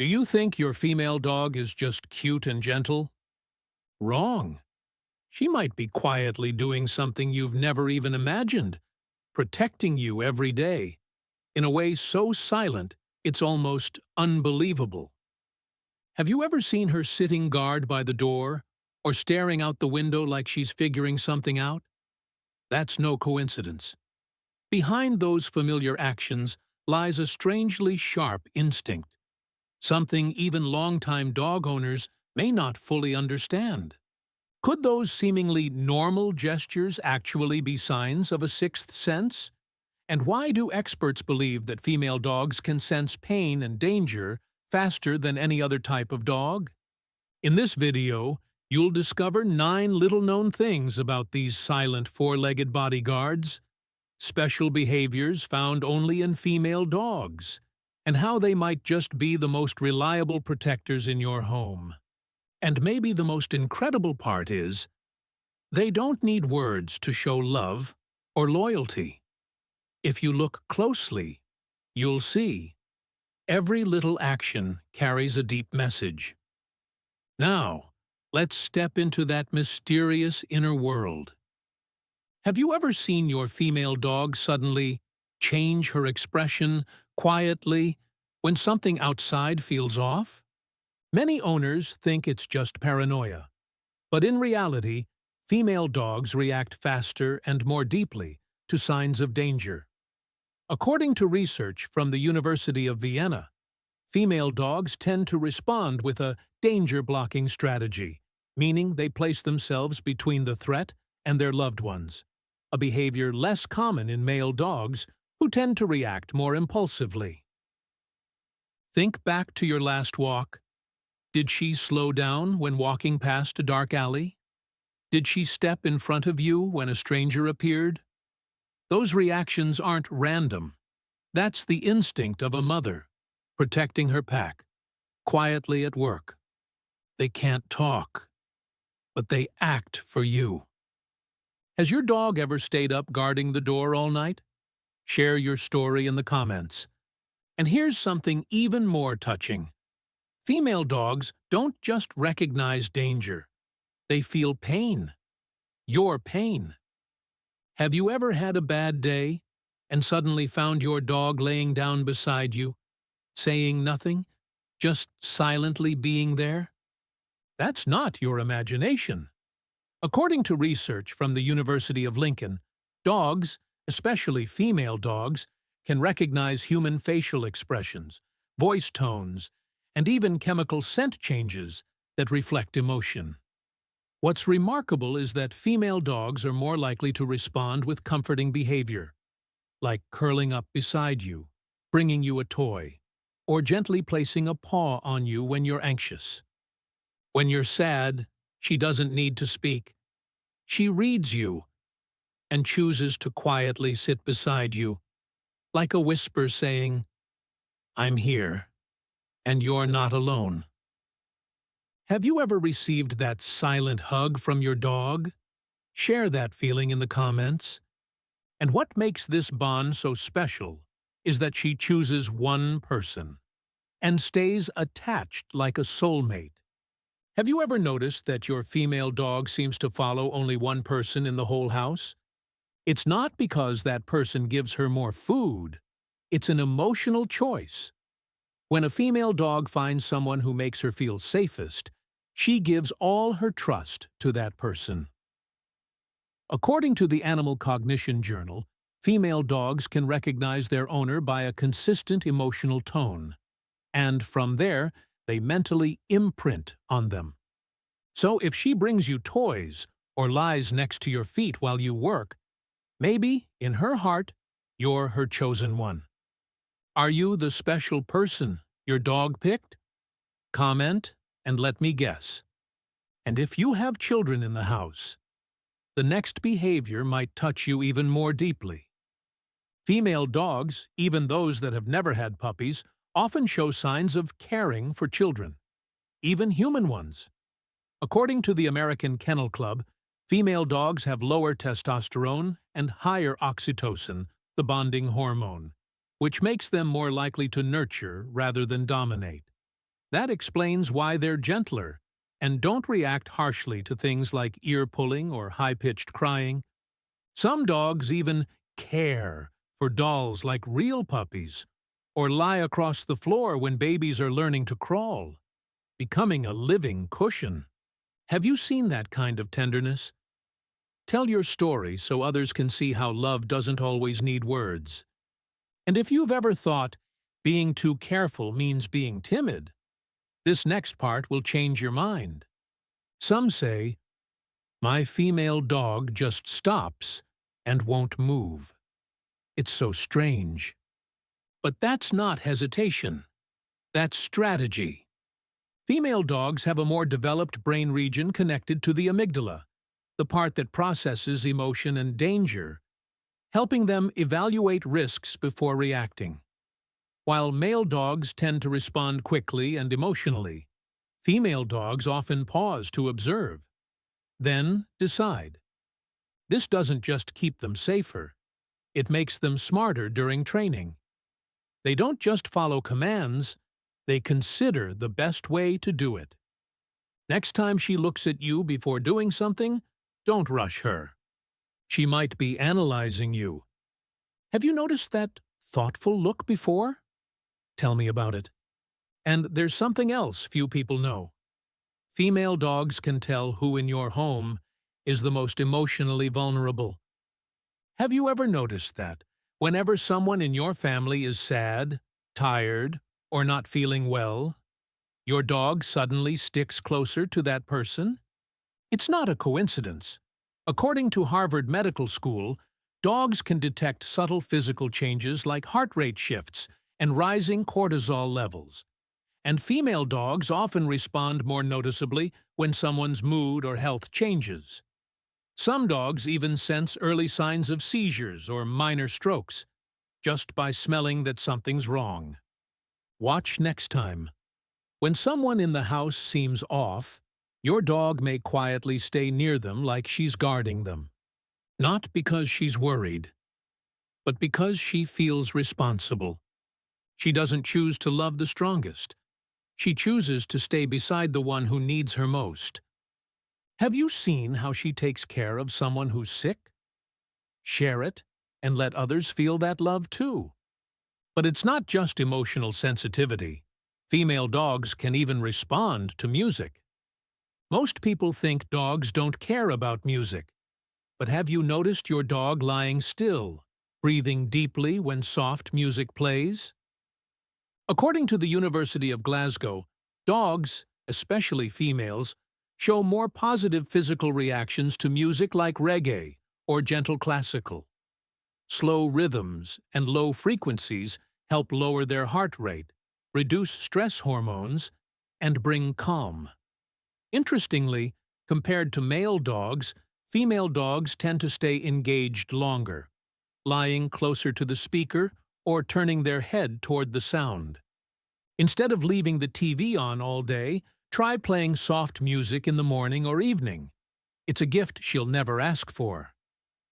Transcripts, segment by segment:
Do you think your female dog is just cute and gentle? Wrong. She might be quietly doing something you've never even imagined, protecting you every day, in a way so silent it's almost unbelievable. Have you ever seen her sitting guard by the door, or staring out the window like she's figuring something out? That's no coincidence. Behind those familiar actions lies a strangely sharp instinct, something even longtime dog owners may not fully understand. Could those seemingly normal gestures actually be signs of a sixth sense? And why do experts believe that female dogs can sense pain and danger faster than any other type of dog? In this video, you'll discover 9 little-known things about these silent four-legged bodyguards, special behaviors found only in female dogs, and how they might just be the most reliable protectors in your home. And maybe the most incredible part is, they don't need words to show love or loyalty. If you look closely, you'll see every little action carries a deep message. Now, let's step into that mysterious inner world. Have you ever seen your female dog suddenly change her expression quietly when something outside feels off? Many owners think it's just paranoia, but in reality, female dogs react faster and more deeply to signs of danger. According to research from the University of Vienna, female dogs tend to respond with a danger-blocking strategy, meaning they place themselves between the threat and their loved ones, a behavior less common in male dogs who tend to react more impulsively. Think back to your last walk. Did she slow down when walking past a dark alley? Did she step in front of you when a stranger appeared? Those reactions aren't random. That's the instinct of a mother, protecting her pack, quietly at work. They can't talk, but they act for you. Has your dog ever stayed up guarding the door all night? Share your story in the comments. And here's something even more touching. Female dogs don't just recognize danger. They feel pain. Your pain. Have you ever had a bad day and suddenly found your dog laying down beside you, saying nothing, just silently being there? That's not your imagination. According to research from the University of Lincoln, dogs, especially female dogs, can recognize human facial expressions, voice tones, and even chemical scent changes that reflect emotion. What's remarkable is that female dogs are more likely to respond with comforting behavior, like curling up beside you, bringing you a toy, or gently placing a paw on you when you're anxious. When you're sad, she doesn't need to speak. She reads you and chooses to quietly sit beside you, like a whisper saying, "I'm here, and you're not alone." Have you ever received that silent hug from your dog? Share that feeling in the comments. And what makes this bond so special is that she chooses one person and stays attached like a soulmate. Have you ever noticed that your female dog seems to follow only one person in the whole house? It's not because that person gives her more food. It's an emotional choice. When a female dog finds someone who makes her feel safest, she gives all her trust to that person. According to the Animal Cognition Journal, female dogs can recognize their owner by a consistent emotional tone, and from there, they mentally imprint on them. So if she brings you toys or lies next to your feet while you work, maybe, in her heart, you're her chosen one. Are you the special person your dog picked? Comment and let me guess. And if you have children in the house, the next behavior might touch you even more deeply. Female dogs, even those that have never had puppies, often show signs of caring for children, even human ones. According to the American Kennel Club, female dogs have lower testosterone and higher oxytocin, the bonding hormone, which makes them more likely to nurture rather than dominate. That explains why they're gentler and don't react harshly to things like ear pulling or high-pitched crying. Some dogs even care for dolls like real puppies or lie across the floor when babies are learning to crawl, becoming a living cushion. Have you seen that kind of tenderness? Tell your story so others can see how love doesn't always need words. And if you've ever thought being too careful means being timid, this next part will change your mind. Some say, "My female dog just stops and won't move. It's so strange." But that's not hesitation. That's strategy. Female dogs have a more developed brain region connected to the amygdala, the part that processes emotion and danger, helping them evaluate risks before reacting. While male dogs tend to respond quickly and emotionally, female dogs often pause to observe, then decide. This doesn't just keep them safer, it makes them smarter during training. They don't just follow commands, they consider the best way to do it. Next time she looks at you before doing something, don't rush her. She might be analyzing you. Have you noticed that thoughtful look before? Tell me about it. And there's something else few people know. Female dogs can tell who in your home is the most emotionally vulnerable. Have you ever noticed that whenever someone in your family is sad, tired, or not feeling well, your dog suddenly sticks closer to that person? It's not a coincidence. According to Harvard Medical School, dogs can detect subtle physical changes like heart rate shifts and rising cortisol levels. And female dogs often respond more noticeably when someone's mood or health changes. Some dogs even sense early signs of seizures or minor strokes, just by smelling that something's wrong. Watch next time. When someone in the house seems off, your dog may quietly stay near them like she's guarding them. Not because she's worried, but because she feels responsible. She doesn't choose to love the strongest. She chooses to stay beside the one who needs her most. Have you seen how she takes care of someone who's sick? Share it and let others feel that love too. But it's not just emotional sensitivity. Female dogs can even respond to music. Most people think dogs don't care about music. But have you noticed your dog lying still, breathing deeply when soft music plays? According to the University of Glasgow, dogs, especially females, show more positive physical reactions to music like reggae or gentle classical. Slow rhythms and low frequencies help lower their heart rate, reduce stress hormones, and bring calm. Interestingly, compared to male dogs, female dogs tend to stay engaged longer, lying closer to the speaker or turning their head toward the sound. Instead of leaving the TV on all day, try playing soft music in the morning or evening. It's a gift she'll never ask for,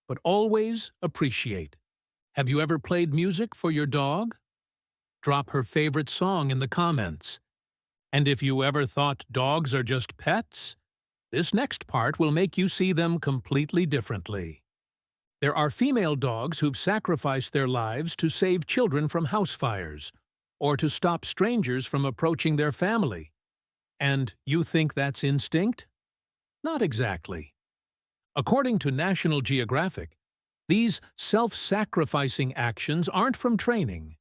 but always appreciate. Have you ever played music for your dog? Drop her favorite song in the comments. And if you ever thought dogs are just pets, this next part will make you see them completely differently. There are female dogs who've sacrificed their lives to save children from house fires or to stop strangers from approaching their family. And you think that's instinct? Not exactly. According to National Geographic, these self-sacrificing actions aren't from training,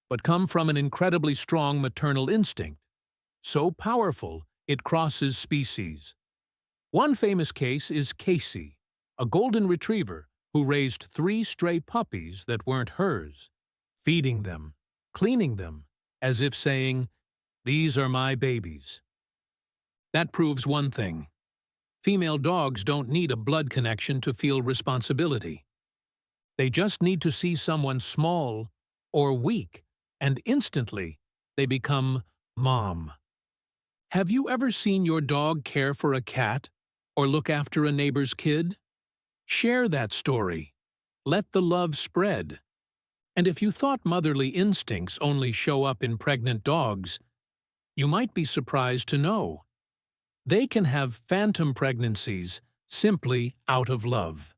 but come from an incredibly strong maternal instinct, so powerful it crosses species. One famous case is Casey, a golden retriever who raised 3 stray puppies that weren't hers, feeding them, cleaning them, as if saying, "These are my babies." That proves one thing. Female dogs don't need a blood connection to feel responsibility. They just need to see someone small or weak, and instantly they become mom. Have you ever seen your dog care for a cat or look after a neighbor's kid? Share that story. Let the love spread. And if you thought motherly instincts only show up in pregnant dogs, You might be surprised to know they can have phantom pregnancies simply out of love.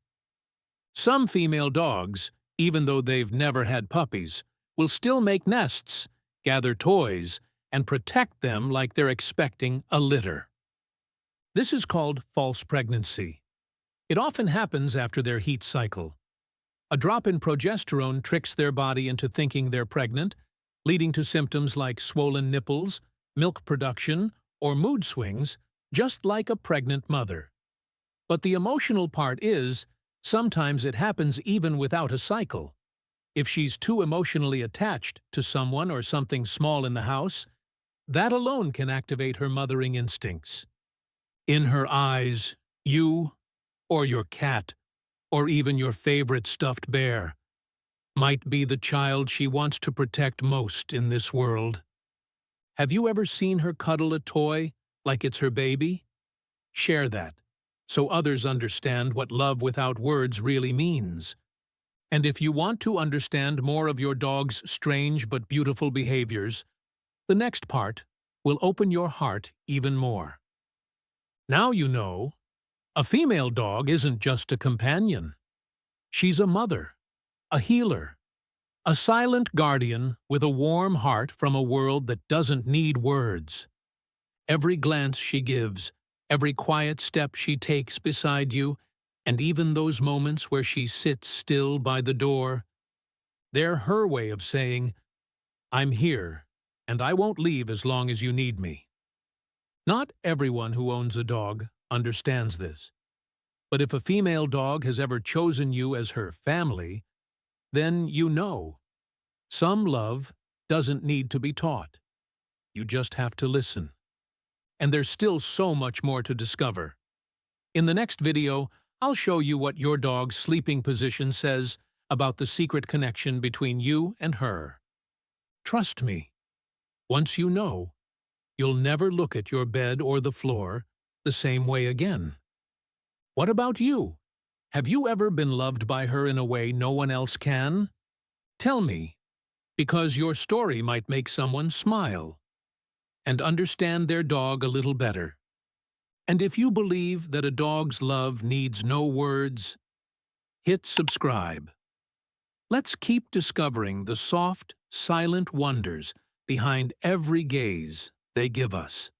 Some female dogs, even though they've never had puppies, will still make nests, gather toys, and protect them like they're expecting a litter. This is called false pregnancy. It often happens after their heat cycle. A drop in progesterone tricks their body into thinking they're pregnant, leading to symptoms like swollen nipples, milk production, or mood swings, just like a pregnant mother. But the emotional part is, sometimes it happens even without a cycle. If she's too emotionally attached to someone or something small in the house, that alone can activate her mothering instincts. In her eyes, you, or your cat, or even your favorite stuffed bear, might be the child she wants to protect most in this world. Have you ever seen her cuddle a toy like it's her baby? Share that, so others understand what love without words really means. And if you want to understand more of your dog's strange but beautiful behaviors, the next part will open your heart even more. Now you know, a female dog isn't just a companion. She's a mother, a healer, a silent guardian with a warm heart from a world that doesn't need words. Every glance she gives, every quiet step she takes beside you, and even those moments where she sits still by the door, they're her way of saying, "I'm here, and I won't leave as long as you need me." Not everyone who owns a dog understands this. But if a female dog has ever chosen you as her family, then you know. Some love doesn't need to be taught. You just have to listen. And there's still so much more to discover. In the next video, I'll show you what your dog's sleeping position says about the secret connection between you and her. Trust me, once you know, you'll never look at your bed or the floor the same way again. What about you? Have you ever been loved by her in a way no one else can? Tell me, because your story might make someone smile and understand their dog a little better. And if you believe that a dog's love needs no words, hit subscribe. Let's keep discovering the soft, silent wonders behind every gaze they give us.